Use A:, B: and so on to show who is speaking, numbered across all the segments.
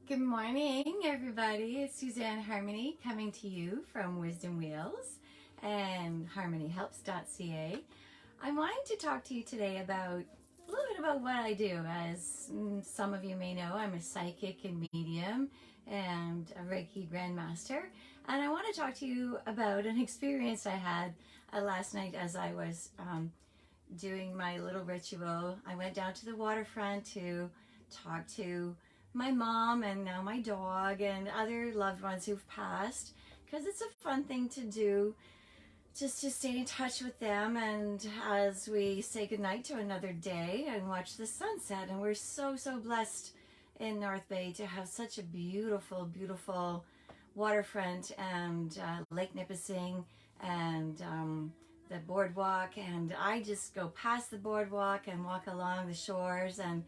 A: Good morning, everybody. It's Suzanne Harmony coming to you from Wisdom Wheels and harmonyhelps.ca. I'm wanting to talk to you today about a little bit about what I do. As some of you may know, I'm a psychic and medium and a Reiki Grandmaster. And I want to talk to you about an experience I had last night as I was doing my little ritual. I went down to the waterfront to talk to my mom and now my dog and other loved ones who've passed, because it's a fun thing to do just to stay in touch with them, and as we say goodnight to another day and watch the sunset. And we're so blessed in North Bay to have such a beautiful waterfront and Lake Nipissing and the boardwalk. And I just go past the boardwalk and walk along the shores, and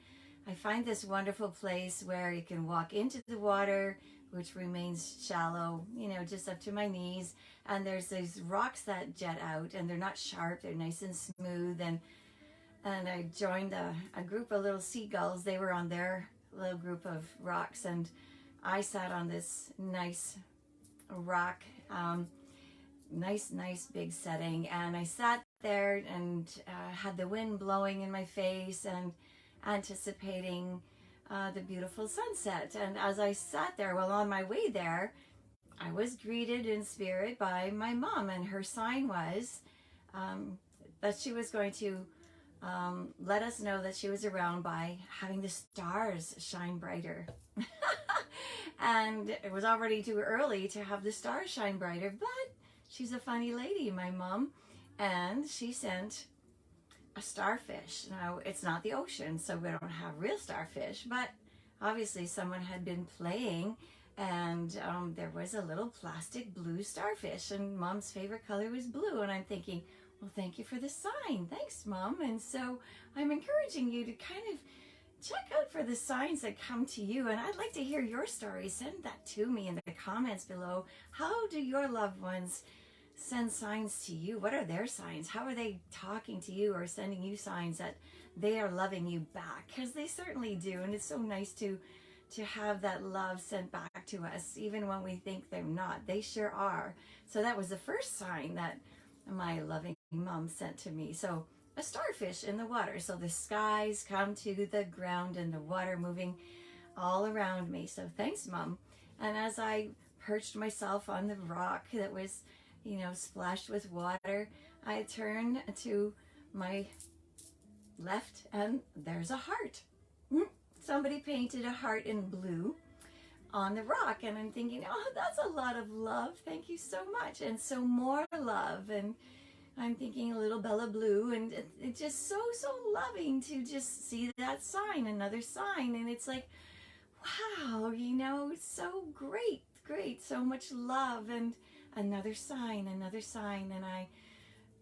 A: I find this wonderful place where you can walk into the water, which remains shallow, just up to my knees. And there's these rocks that jet out, and they're not sharp, they're nice and smooth. And I joined a group of little seagulls. They were on their little group of rocks, and I sat on this nice rock, nice big setting. And I sat there and had the wind blowing in my face and anticipating the beautiful sunset. And as I sat there, well, on my way there, I was greeted in spirit by my mom, and her sign was that she was going to let us know that she was around by having the stars shine brighter. And it was already too early to have the stars shine brighter, but she's a funny lady, my mom, and she sent a starfish. Now, it's not the ocean, so we don't have real starfish, but obviously someone had been playing, and there was a little plastic blue starfish, and Mom's favorite color was blue. And I'm thinking, well, thank you for the sign. Thanks, Mom. And so I'm encouraging you to kind of check out for the signs that come to you, and I'd like to hear your story. Send that to me in the comments below. How do your loved ones send signs to you? What are their signs? How are they talking to you or sending you signs that they are loving you back? Because they certainly do, and it's so nice to have that love sent back to us, even when we think they're not. They sure are. So that was the first sign that my loving mom sent to me. So a starfish in the water. So the skies come to the ground and the water moving all around me. So thanks, Mom. And as I perched myself on the rock that was splashed with water, I turn to my left and there's a heart. Somebody painted a heart in blue on the rock, and I'm thinking, oh, that's a lot of love. Thank you so much. And so more love. And I'm thinking a little Bella Blue, and it's just so loving to just see that sign, another sign. And it's like, wow, it's so great, so much love. And another sign. And I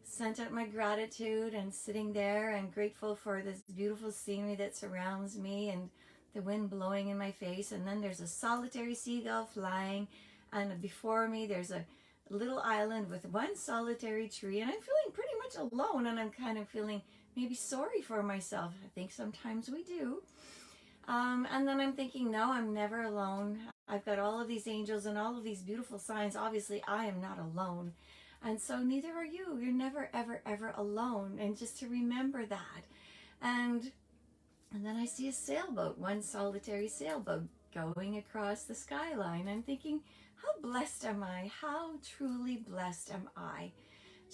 A: sent out my gratitude, and sitting there and grateful for this beautiful scenery that surrounds me and the wind blowing in my face. And then there's a solitary seagull flying, and before me there's a little island with one solitary tree, and I'm feeling pretty much alone, and I'm kind of feeling maybe sorry for myself. I think sometimes we do. And then I'm thinking, no, I'm never alone. I've got all of these angels and all of these beautiful signs. Obviously, I am not alone. And so neither are you. You're never, ever alone. And just to remember that. And then I see a sailboat, one solitary sailboat going across the skyline. I'm thinking, how blessed am I? How truly blessed am I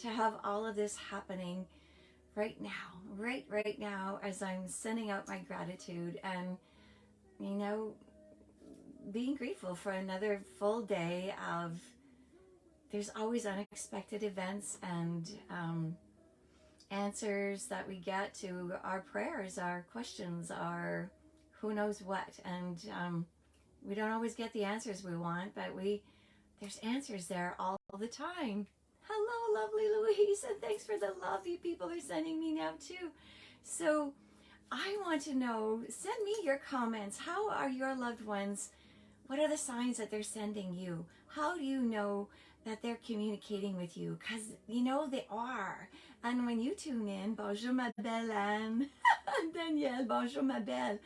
A: to have all of this happening right now as I'm sending out my gratitude and, being grateful for another full day of, there's always unexpected events and answers that we get to our prayers, our questions, our who knows what. And we don't always get the answers we want, but there's answers there all the time. Hello, lovely Louise, and thanks for the love you people are sending me now too. So I want to know, send me your comments. How are your loved ones? What are the signs that they're sending you? How do you know that they're communicating with you? Because they are. And when you tune in, bonjour ma belle Anne, Danielle, bonjour ma belle.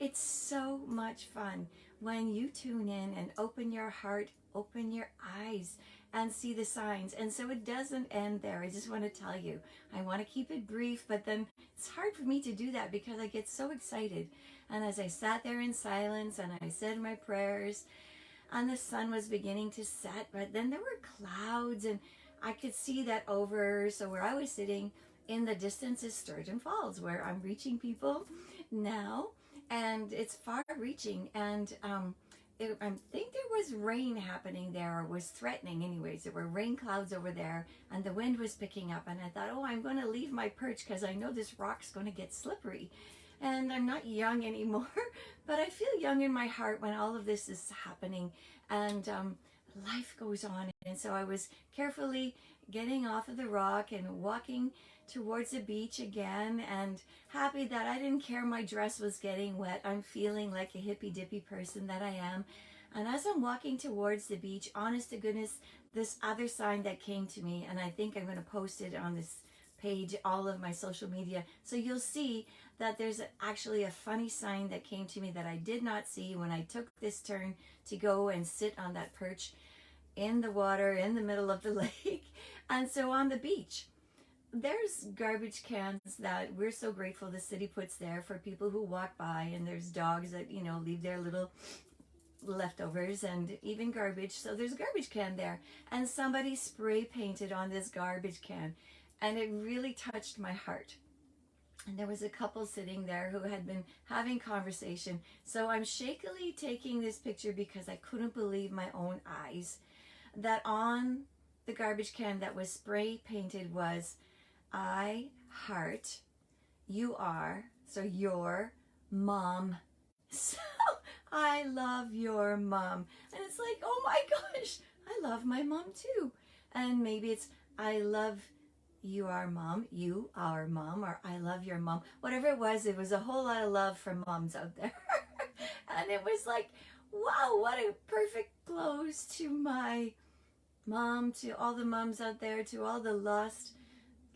A: It's so much fun when you tune in and open your heart, open your eyes, and see the signs. And so it doesn't end there. I just want to tell you, I want to keep it brief, but then it's hard for me to do that because I get so excited. And as I sat there in silence and I said my prayers, and the sun was beginning to set, but then there were clouds and I could see that over. So where I was sitting in the distance is Sturgeon Falls, where I'm reaching people now, and it's far reaching. And I think there was rain happening there, or was threatening anyways. There were rain clouds over there and the wind was picking up, and I thought, oh, I'm going to leave my perch because I know this rock's going to get slippery. And I'm not young anymore, but I feel young in my heart when all of this is happening, and life goes on. And so I was carefully getting off of the rock and walking towards the beach again, and happy that I didn't care my dress was getting wet. I'm feeling like a hippy dippy person that I am. And as I'm walking towards the beach, honest to goodness, this other sign that came to me, and I think I'm going to post it on this page, all of my social media, so you'll see that there's actually a funny sign that came to me that I did not see when I took this turn to go and sit on that perch in the water in the middle of the lake. And so on the beach, there's garbage cans that we're so grateful the city puts there for people who walk by, and there's dogs that, you know, leave their little leftovers and even garbage. So there's a garbage can there, and somebody spray painted on this garbage can, and it really touched my heart. And there was a couple sitting there who had been having conversation. So I'm shakily taking this picture because I couldn't believe my own eyes, that on the garbage can that was spray painted was, I heart, you are, so your mom. So I love your mom. And it's like, oh my gosh, I love my mom too. And maybe it's, I love you are mom, you are mom, or I love your mom. Whatever it was a whole lot of love for moms out there. And it was like, wow, what a perfect close to my mom, to all the moms out there, to all the lost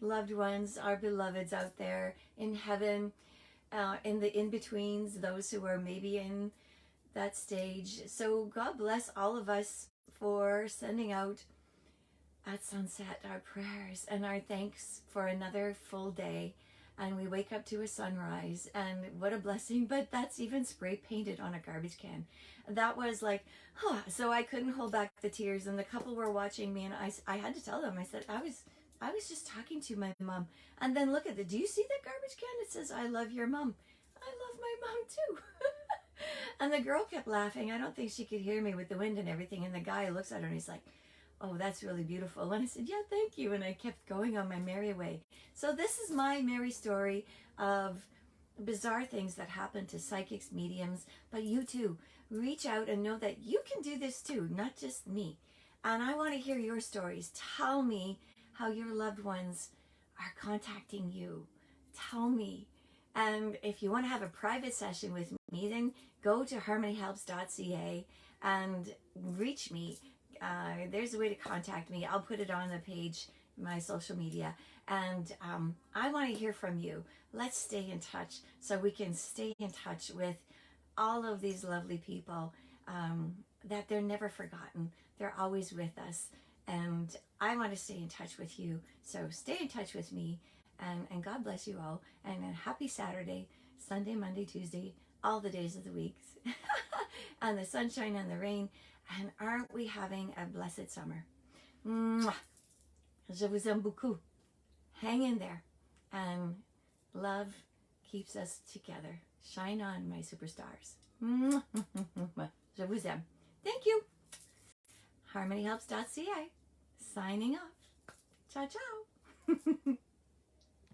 A: loved ones, our beloveds out there in heaven, in the in-betweens, those who are maybe in that stage. So God bless all of us for sending out at sunset our prayers and our thanks for another full day. And we wake up to a sunrise, and what a blessing. But that's even spray painted on a garbage can. That was like, huh. So I couldn't hold back the tears, and the couple were watching me, and I had to tell them, I said, I was just talking to my mom. And then look at do you see that garbage can? It says, I love your mom. I love my mom too. And the girl kept laughing. I don't think she could hear me with the wind and everything. And the guy looks at her and he's like, oh, that's really beautiful. And I said, yeah, thank you. And I kept going on my merry way. So this is my merry story of bizarre things that happen to psychics, mediums. But you too, reach out and know that you can do this too, not just me. And I want to hear your stories. Tell me how your loved ones are contacting you. Tell me. And if you want to have a private session with me, then go to harmonyhelps.ca and reach me. There's a way to contact me. I'll put it on the page, my social media. And I want to hear from you. Let's stay in touch so we can stay in touch with all of these lovely people, that they're never forgotten. They're always with us. And I want to stay in touch with you. So stay in touch with me. And God bless you all. And a happy Saturday, Sunday, Monday, Tuesday, all the days of the weeks. And the sunshine and the rain. And aren't we having a blessed summer? Mwah. Je vous aime beaucoup. Hang in there. And love keeps us together. Shine on, my superstars. Mwah. Je vous aime. Thank you. harmonyhelps.ca. Signing off. Ciao, ciao.